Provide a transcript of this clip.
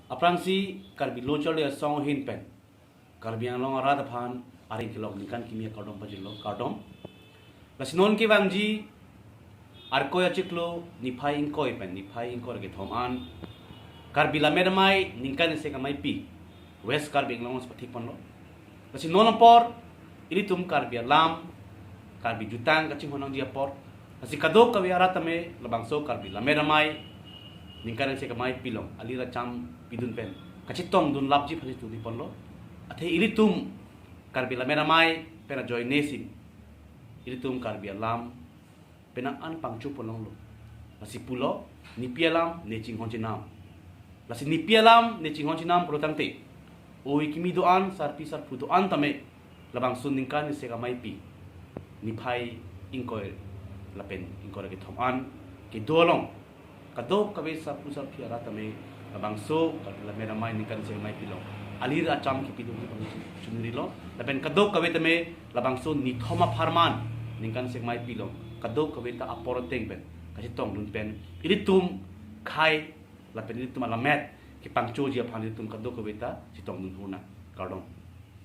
Aprang si karbi local ya song hin pen. Karbi yang long arada phan aring kilong nikan kimia kardom pajilo kardom. Lasinon ki bangji arko ya ciklo nipai ingkoi pen nipai ingkoi ke thoman. Karbi la mermai nikan se kamai pi. West karbi long seperti pon lo. Lasinon por ini tum karbi lam karbi jutang kacing honong dia por. Lasi kadok kawi arata me labang so karbi la mermai ningkaran se kamai pilong alira cham pidun pen kachitong dun lapji phani tu di ponlo athe ilitum karbila mera mai pena joy nesim ilitum karbi alam pena an pangchu ponong lo lasi pulo nipialam necing honchinam lasi nipialam necing honchinam protangte oi kimi doan sarpi sarpu doan tame labang sun ningkan se kamai pi niphai ingkoi lapen ingkoi ke thoman ke dolong kadok kabe sapu sarpi arata me bangso kadla mera mai nikan se mai pilong alir acham ki pidung ki bangso chunri lo lapen kadok kabe tame labangso ni thoma farman nikan se mai pilong kadok kabe ta aporoteng pen kasi tong dun pen ilitum khai lapen ilitum alamet ki pangcho dia phan ilitum kadok kabe ta si tong dun huna kardong